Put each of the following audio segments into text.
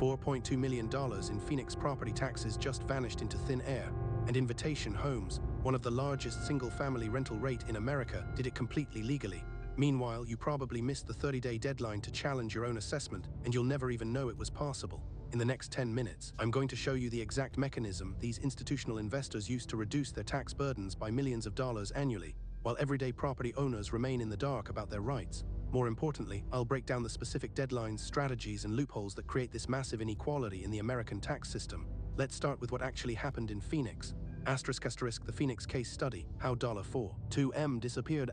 $4.2 million in Phoenix property taxes just vanished into thin air, and Invitation Homes, one of the largest single-family rental REIT in America, did it completely legally. Meanwhile, you probably missed the 30-day deadline to challenge your own assessment, and you'll never even know it was possible. In the next 10 minutes, I'm going to show you the exact mechanism these institutional investors use to reduce their tax burdens by millions of dollars annually, while everyday property owners remain in the dark about their rights. More importantly, I'll break down the specific deadlines, strategies, and loopholes that create this massive inequality in the American tax system. Let's start with what actually happened in Phoenix. The Phoenix case study, how $4.2 disappeared.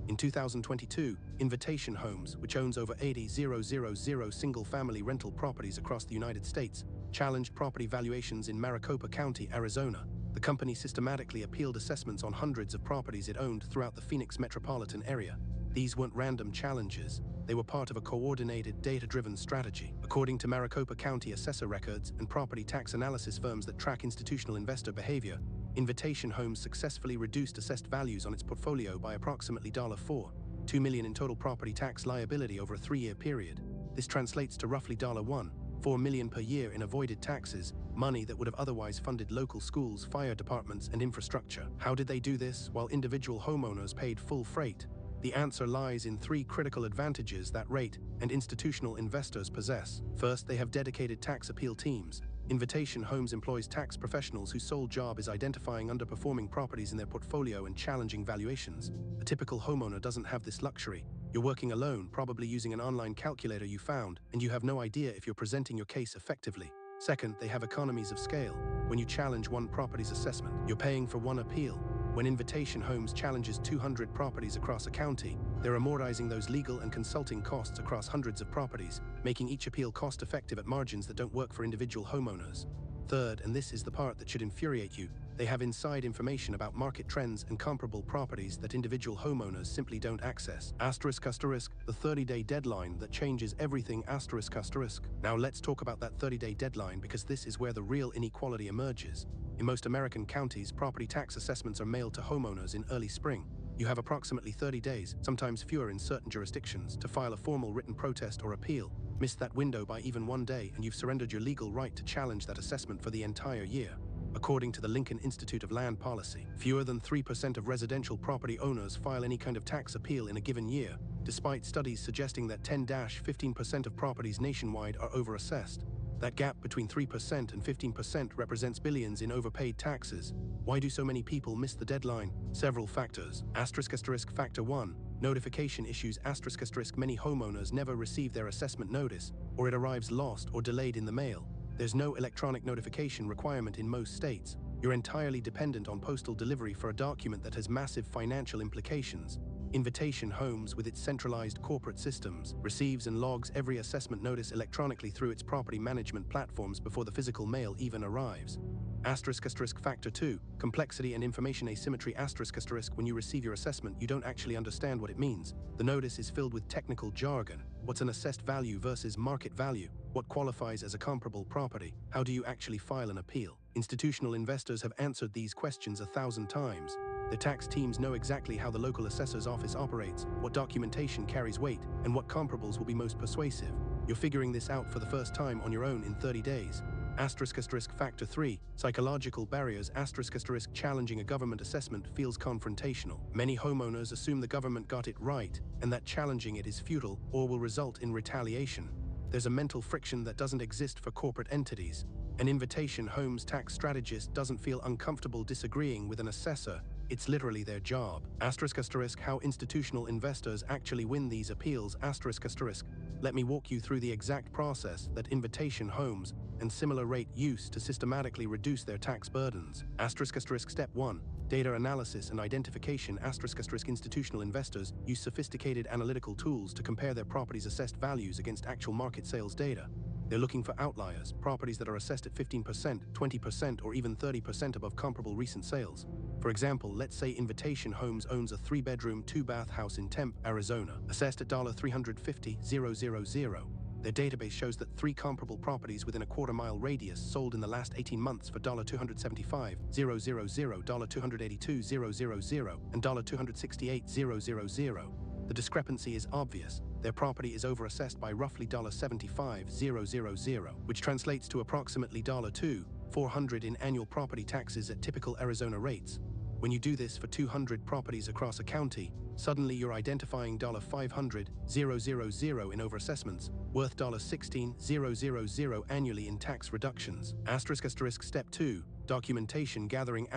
In 2022, Invitation Homes, which owns over 80,000 single-family rental properties across the United States, challenged property valuations in Maricopa County, Arizona. The company systematically appealed assessments on hundreds of properties it owned throughout the Phoenix metropolitan area. These weren't random challenges. They were part of a coordinated, data-driven strategy. According to Maricopa County assessor records and property tax analysis firms that track institutional investor behavior, Invitation Homes successfully reduced assessed values on its portfolio by approximately $4.2 million in total property tax liability over a 3-year period. This translates to roughly $1.4 million per year in avoided taxes, money that would have otherwise funded local schools, fire departments, and infrastructure. How did they do this while individual homeowners paid full freight? The answer lies in 3 critical advantages that REIT and institutional investors possess. First, they have dedicated tax appeal teams. Invitation Homes employs tax professionals whose sole job is identifying underperforming properties in their portfolio and challenging valuations. A typical homeowner doesn't have this luxury. You're working alone, probably using an online calculator you found, and you have no idea if you're presenting your case effectively. Second, they have economies of scale. When you challenge one property's assessment, you're paying for one appeal. When Invitation Homes challenges 200 properties across a county, they're amortizing those legal and consulting costs across hundreds of properties, making each appeal cost-effective at margins that don't work for individual homeowners. Third, and this is the part that should infuriate you, they have inside information about market trends and comparable properties that individual homeowners simply don't access. The 30-day deadline that changes everything. Now let's talk about that 30-day deadline, because this is where the real inequality emerges. In most American counties, property tax assessments are mailed to homeowners in early spring. You have approximately 30 days, sometimes fewer in certain jurisdictions, to file a formal written protest or appeal. Miss that window by even 1 day and you've surrendered your legal right to challenge that assessment for the entire year. According to the Lincoln Institute of Land Policy, fewer than 3% of residential property owners file any kind of tax appeal in a given year, despite studies suggesting that 10–15% of properties nationwide are overassessed. That gap between 3% and 15% represents billions in overpaid taxes. Why do so many people miss the deadline? Several factors. Factor 1. Notification issues. Many homeowners never receive their assessment notice, or it arrives lost or delayed in the mail. There's no electronic notification requirement in most states. You're entirely dependent on postal delivery for a document that has massive financial implications. Invitation Homes, with its centralized corporate systems, receives and logs every assessment notice electronically through its property management platforms before the physical mail even arrives. Factor 2. Complexity and information asymmetry. When you receive your assessment, you don't actually understand what it means. The notice is filled with technical jargon. What's an assessed value versus market value? What qualifies as a comparable property? How do you actually file an appeal? Institutional investors have answered these questions 1,000 times. The tax teams know exactly how the local assessor's office operates, what documentation carries weight, and what comparables will be most persuasive. You're figuring this out for the first time on your own in 30 days. Factor 3. Psychological barriers. Challenging a government assessment feels confrontational. Many homeowners assume the government got it right, and that challenging it is futile or will result in retaliation. There's a mental friction that doesn't exist for corporate entities. An Invitation Homes tax strategist doesn't feel uncomfortable disagreeing with an assessor. It's literally their job. How institutional investors actually win these appeals. Let me walk you through the exact process that Invitation Homes and similar REIT use to systematically reduce their tax burdens. Step 1. Data analysis and identification. Institutional investors use sophisticated analytical tools to compare their property's assessed values against actual market sales data. They're looking for outliers, properties that are assessed at 15%, 20%, or even 30% above comparable recent sales. For example, let's say Invitation Homes owns a 3-bedroom, 2-bath house in Tempe, Arizona, assessed at $350,000. Their database shows that 3 comparable properties within a quarter-mile radius sold in the last 18 months for $275,000, $282,000, and $268,000. The discrepancy is obvious. their property is overassessed by roughly $75,000, which translates to approximately $2,400 in annual property taxes at typical Arizona rates. When you do this for 200 properties across a county, suddenly you're identifying $500,000 in overassessments, worth $16,000 annually in tax reductions. Step 2. Documentation gathering.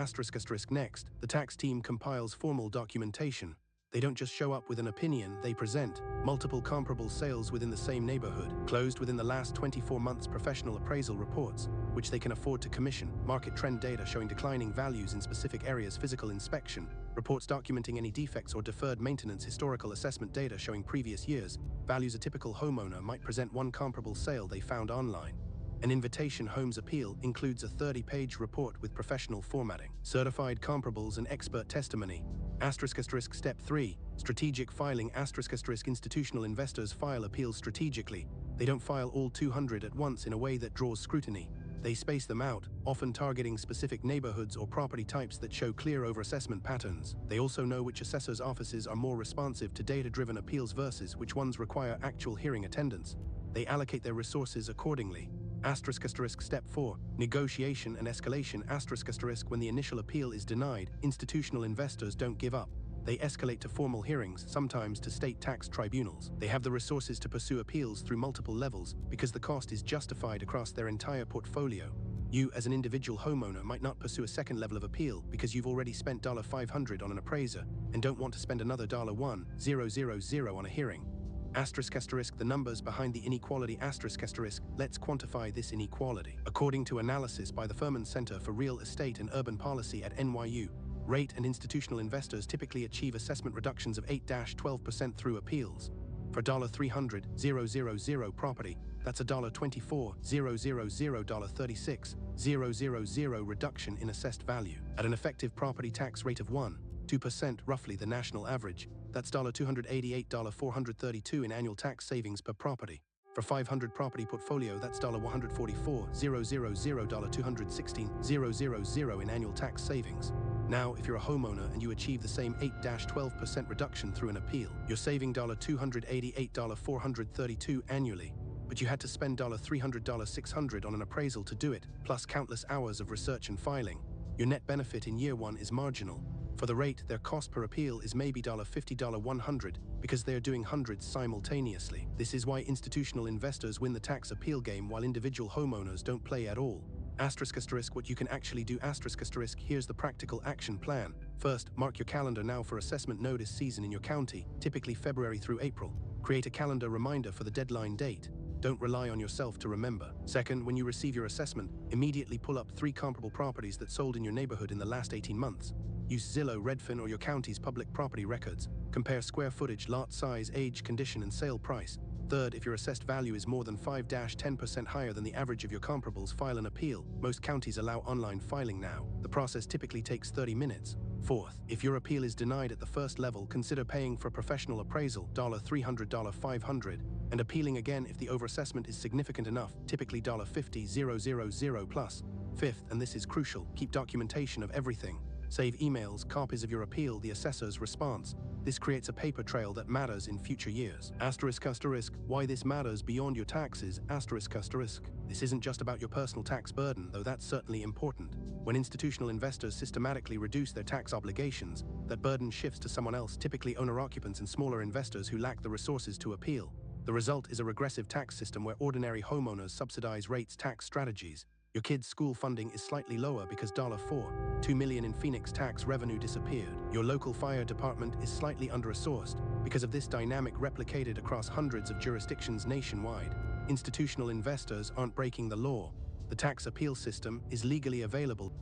Next, the tax team compiles formal documentation. They don't just show up with an opinion, they present multiple comparable sales within the same neighborhood, closed within the last 24 months professional appraisal reports, which they can afford to commission, market trend data showing declining values in specific areas, physical inspection, reports documenting any defects or deferred maintenance, historical assessment data showing previous years, values. A typical homeowner might present one comparable sale they found online. An invitation homes appeal includes a 30-page report with professional formatting, certified comparables, and expert testimony. Step 3. Strategic filing. Institutional investors file appeals strategically. They don't file all 200 at once in a way that draws scrutiny. They space them out, often targeting specific neighborhoods or property types that show clear overassessment patterns. They also know which assessors' offices are more responsive to data-driven appeals versus which ones require actual hearing attendance. They allocate their resources accordingly. Step 4. Negotiation and escalation. When the initial appeal is denied, institutional investors don't give up. They escalate to formal hearings, sometimes to state tax tribunals. They have the resources to pursue appeals through multiple levels because the cost is justified across their entire portfolio. You, as an individual homeowner, might not pursue a second level of appeal because you've already spent $500 on an appraiser and don't want to spend another $1,000 on a hearing. The numbers behind the inequality. Let's quantify this inequality. According to analysis by the Furman Center for Real Estate and Urban Policy at NYU, REIT and institutional investors typically achieve assessment reductions of 8–12% through appeals. For $300,000 property, that's a $24,000, $36,000 reduction in assessed value. At an effective property tax rate of 1–2%, roughly the national average, that's $288, $432 in annual tax savings per property. For 500 property portfolio, that's $144,000, $216,000 in annual tax savings. Now, if you're a homeowner and you achieve the same 8–12% reduction through an appeal, you're saving $288, $432 annually. But you had to spend $300, $600 on an appraisal to do it, plus countless hours of research and filing. Your net benefit in year one is marginal. For the REIT, their cost per appeal is maybe $50, $100, because they are doing hundreds simultaneously. This is why institutional investors win the tax appeal game while individual homeowners don't play at all. What you can actually do. Here's the practical action plan. First, mark your calendar now for assessment notice season in your county, typically February through April. Create a calendar reminder for the deadline date. Don't rely on yourself to remember. Second, when you receive your assessment, immediately pull up 3 comparable properties that sold in your neighborhood in the last 18 months. Use Zillow, Redfin, or your county's public property records. Compare square footage, lot size, age, condition, and sale price. Third, if your assessed value is more than 5–10% higher than the average of your comparables, file an appeal. Most counties allow online filing now. The process typically takes 30 minutes. Fourth, if your appeal is denied at the first level, consider paying for a professional appraisal, $300, $500, and appealing again if the overassessment is significant enough, typically $50,000 plus. Fifth, and this is crucial, keep documentation of everything. Save emails, copies of your appeal, the assessor's response. This creates a paper trail that matters in future years. Why this matters beyond your taxes. This isn't just about your personal tax burden, though that's certainly important. When institutional investors systematically reduce their tax obligations, that burden shifts to someone else, typically owner-occupants and smaller investors who lack the resources to appeal. The result is a regressive tax system where ordinary homeowners subsidize REITs' tax strategies. Your kid's school funding is slightly lower because $2 million in Phoenix tax revenue disappeared. Your local fire department is slightly under-resourced because of this dynamic replicated across hundreds of jurisdictions nationwide. Institutional investors aren't breaking the law. The tax appeal system is legally available.